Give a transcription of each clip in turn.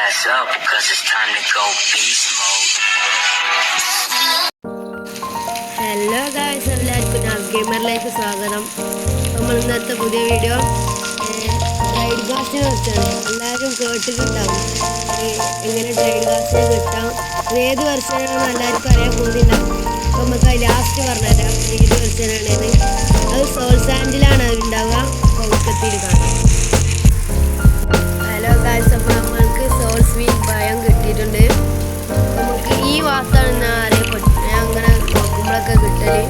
ass up, cause it's time to go beast mode. Hello guys, എല്ലാവർക്കും നാസ് ഗെയിമറിലേക്ക് സ്വാഗതം. നമ്മൾ ഇന്നത്തെ പുതിയ വീഡിയോ ട്രേഡ് കാസ്റ്റിനെ കുറിച്ചാണ്. എല്ലാവരും കേട്ടിട്ടുണ്ടാവും എങ്ങനെ ട്രേഡ് കാസ്റ്റിനെ കിട്ടാം, ഏത് വെർഷനാണെന്ന് എല്ലാവർക്കും അറിയാൻ പോകുന്നുണ്ടാവും. അപ്പോൾ നമുക്ക് ലാസ്റ്റ് പറഞ്ഞുതരാം ഏത് വെർഷനാണെന്ന്. അത് സോൾ സാൻഡിലാണ് അത് ഉണ്ടാവുക. പൗക്കത്തിൽ കാണാം. ഹലോ ഗായ്സ്, അപ്പോൾ നമ്മൾക്ക് സോൾ സ്വീറ്റ് ഭയം കിട്ടിയിട്ടുണ്ട്. നമുക്ക് ഈ വാർത്താണ് ഞാൻ അറിയപ്പെട്ടു. ഞാൻ അങ്ങനെ നോക്കുമ്പോഴൊക്കെ കിട്ടല്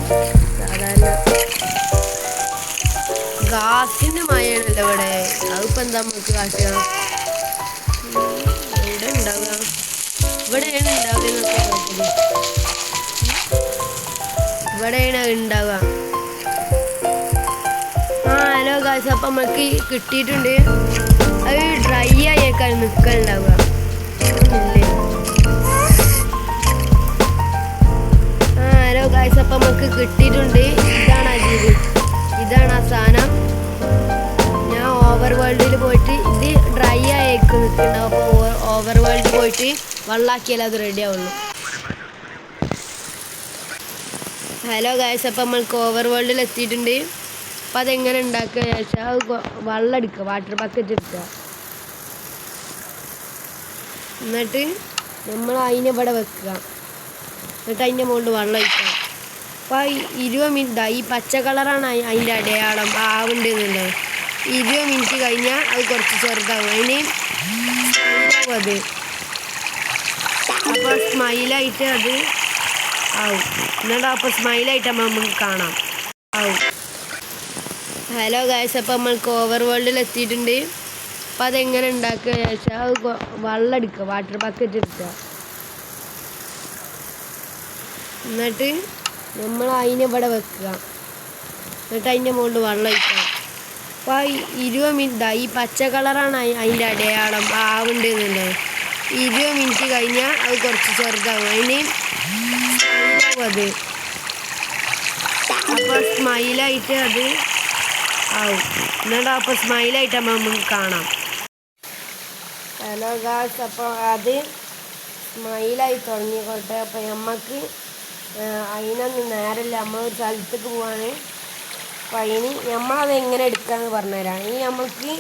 സാധാരണ ഗാസിൻ്റെ മഴയാണല്ലോ ഇവിടെ. അതിപ്പോൾ എന്താ നമുക്ക് കാട്ടുക? ഇവിടെ ഉണ്ടാവുക, ഇവിടെയാണ് ഉണ്ടാവുക എന്നൊക്കെ നോക്കല്. ഇവിടെയാണ് ഉണ്ടാവുക. ഹലോ ഗായ്സ്, അപ്പം നമുക്ക് കിട്ടിയിട്ടുണ്ട്. അത് ഡ്രൈ ആയേക്കാൾ നിൽക്കലുണ്ടാവുക. ഹലോ ഗായ്സ്, അപ്പം നമുക്ക് കിട്ടിയിട്ടുണ്ട്. ഇതാണ് ആ ജീവി, ഇതാണ് ആ സാധനം. ഞാൻ ഓവർ വേൾഡിൽ പോയിട്ട് ഇത് ഡ്രൈ ആയേക്ക് നിൽക്കുന്നുണ്ടാവും. അപ്പോൾ ഓവർ വേൾഡിൽ പോയിട്ട് വെള്ളമാക്കിയാൽ അത് റെഡി ആവുള്ളൂ. ഹലോ ഗായ്സ്, അപ്പം നമ്മൾക്ക് ഓവർ വേൾഡിൽ എത്തിയിട്ടുണ്ട്. അപ്പം അതെങ്ങനെ ഉണ്ടാക്കുക ചോദിച്ചാൽ അത് വെള്ളം എടുക്കുക, വാട്ടർ ബക്കറ്റ് എടുക്കുക. എന്നിട്ട് നമ്മൾ അതിനെ ഇവിടെ വെക്കുക. എന്നിട്ട് അതിൻ്റെ മുകളിൽ വെള്ളം ഒഴിക്കുക. അപ്പോൾ 20 മിനിറ്റ്, ഈ പച്ച കളറാണ് അതിൻ്റെ അടയാളം ആവുന്നുണ്ടെന്നുള്ളത്. 20 മിനിറ്റ് കഴിഞ്ഞാൽ അത് കുറച്ച് ചെറുതാവും. അതിന് സ്മൈലാവും അത്. അപ്പോൾ സ്മൈലായിട്ട് അത് ആവും. എന്നിട്ട് അപ്പോൾ സ്മൈലായിട്ട് നമുക്ക് കാണാം ആവും. ഹലോ ഗായ്സ്, അപ്പോൾ നമ്മൾക്ക് ഓവർ വേൾഡിൽ എത്തിയിട്ടുണ്ട്. അപ്പോൾ അതെങ്ങനെ ഉണ്ടാക്കുക ചോദിച്ചാൽ അത് വെള്ളം എടുക്കുക, വാട്ടർ ബക്കറ്റ് എടുക്കുക. എന്നിട്ട് നമ്മൾ അതിനെ ഇവിടെ വെക്കുക. എന്നിട്ട് അതിൻ്റെ മുകളിൽ വെള്ളം ഒഴിക്കുക. അപ്പോൾ 20 മിനിറ്റ്, ഈ പച്ച കളറാണ് അതിൻ്റെ അടയാളം ആവുന്നുണ്ടെന്നുള്ളത്. 20 മിനിറ്റ് കഴിഞ്ഞാൽ അത് കുറച്ച് ചെറുതാവും. അതിന് സ്മൈലാവും അത്. അപ്പോൾ സ്മൈലായിട്ട് അത് ആവും. എന്നിട്ട് അപ്പോൾ സ്മൈലായിട്ട് നമുക്ക് കാണാം. ഹലോ ഗായ്സ്, അപ്പോൾ അത് സ്മൈലായി തുടങ്ങിക്കോട്ടെ. അപ്പോൾ നമുക്ക് അതിനൊന്നും നേരമില്ല, നമ്മൾ ഒരു സ്ഥലത്തേക്ക് പോവാണ്. അപ്പോൾ അതിന് നമ്മളത് എങ്ങനെ എടുക്കാമെന്ന് പറഞ്ഞുതരാം. ഇനി നമ്മൾക്ക്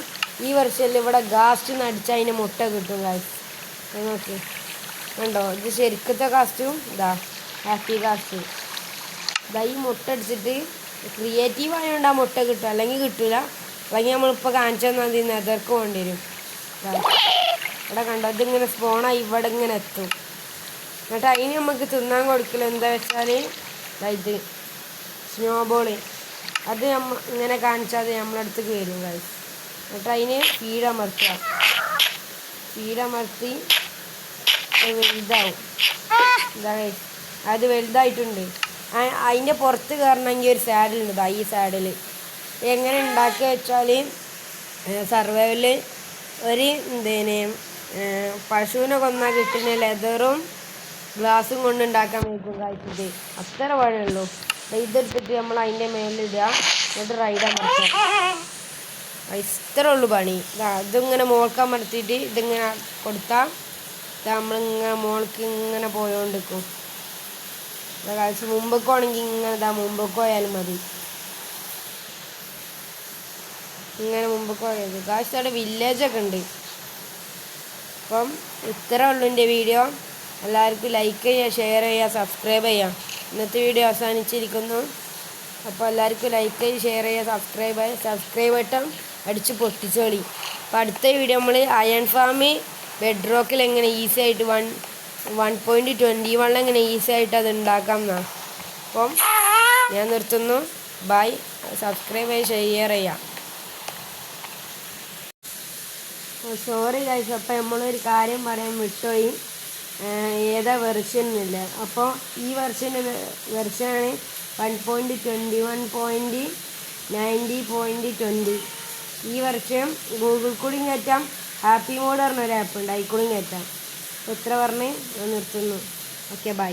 ഈ വർഷത്തിൽ ഇവിടെ ഗാസ്റ്റ് അടിച്ചാൽ അതിന് മുട്ട കിട്ടും ഗായ്സ്. നോക്കി കണ്ടോ, ഇത് ശരിക്കത്തെ കാസ്റ്റും ഇതാ ഹാപ്പി കാസ്റ്റ്. ഇതാ ഈ മുട്ട അടിച്ചിട്ട് ക്രിയേറ്റീവ് ആയതുകൊണ്ട് ആ മുട്ട കിട്ടും, അല്ലെങ്കിൽ കിട്ടില്ല. അല്ലെങ്കിൽ നമ്മളിപ്പോൾ കാണിച്ചു തന്നാൽ മതി, നെതർക്ക് പോകേണ്ടി വരും. ഇവിടെ കണ്ടോ, ഇതിങ്ങനെ സ്പോണായി ഇവിടെ ഇങ്ങനെ എത്തും. എന്നിട്ട് അതിന് നമുക്ക് തിന്നാൻ കൊടുക്കില്ല. എന്താ വെച്ചാൽ ഇത് സ്നോബോള്, അത് ഇങ്ങനെ കാണിച്ചാൽ അത് നമ്മളടുത്തേക്ക് വരും ഗൈസ്. എന്നിട്ട് അതിന് ഫീഡമർത്തുക. ഫീഡമർത്തി വലുതാവും. എന്താ ഗൈസ്, അത് വലുതായിട്ടുണ്ട്. അതിൻ്റെ പുറത്ത് കയറണമെങ്കിൽ ഒരു സാഡിലുണ്ട്, ഈ സാഡിൽ. എങ്ങനെ ഉണ്ടാക്കുക വെച്ചാൽ സർവൈവൽ ഒരു പശുവിനെ കൊന്നാൽ കിട്ടുന്ന ലെതറും ഗ്ലാസും കൊണ്ട് ഉണ്ടാക്കാൻ വയ്ക്കും കഴിച്ചിട്ട്. അത്ര വഴിയുള്ളൂ. ഇതെടുത്തിട്ട് നമ്മൾ അതിൻ്റെ മേലിടുക. എന്നിട്ട് റൈഡാൻ പറ്റുക. ഇത്ര ഉള്ളൂ പണി. ഇതിങ്ങനെ മോൾക്കാൻ മടത്തിയിട്ട് ഇതിങ്ങനെ കൊടുത്താൽ നമ്മളിങ്ങനെ മോൾക്ക് ഇങ്ങനെ പോയോണ്ടിരിക്കും. കഴിച്ച് മുമ്പൊക്കെ ആണെങ്കിൽ ഇങ്ങനെ മുമ്പൊക്കെ പോയാലും മതി. ഇങ്ങനെ മുമ്പൊക്കെ പോയത് കാശ് അവിടെ വില്ലേജൊക്കെ ഉണ്ട്. അപ്പം ഇത്ര ഉള്ളൂ എൻ്റെ വീഡിയോ. എല്ലാവർക്കും ലൈക്ക് ചെയ്യുക, ഷെയർ ചെയ്യുക, സബ്സ്ക്രൈബ് ചെയ്യുക. ഇന്നത്തെ വീഡിയോ അവസാനിച്ചിരിക്കുന്നു. അപ്പോൾ എല്ലാവർക്കും ലൈക്ക് ചെയ്യുക, ഷെയർ ചെയ്യുക, സബ്സ്ക്രൈബ് ബട്ടൺ അടിച്ച് പൊട്ടിച്ചോളി. അപ്പോൾ അടുത്ത വീഡിയോ നമ്മൾ അയൺ ഫാമി ബെഡ് റോക്കിൽ എങ്ങനെ ഈസി ആയിട്ട് 1.21 എങ്ങനെ ഈസി ആയിട്ട് അത് ഉണ്ടാക്കാം എന്നാണ്. അപ്പം ഞാൻ നിർത്തുന്നു. ബൈ. സബ്സ്ക്രൈബ് ചെയ്യുക, ഷെയർ ചെയ്യാം. സോറി ഗൈസ്, അപ്പോൾ നമ്മളൊരു കാര്യം പറയാൻ വിട്ടുപോയി. ഏതാ വെർഷൻ എന്നില്ല. അപ്പോൾ ഈ വെർഷനാണ് 1.21.90.20. ഈ വർഷം ഗൂഗിൾ കൂടി കയറ്റാം. ഹാപ്പി മോഡ് പറഞ്ഞൊരു ആപ്പ് ഉണ്ട്, അതിൽ കൂടി കയറ്റാം. ഇത്ര പറഞ്ഞ് ഞാൻ നിർത്തുന്നു. Okay, by.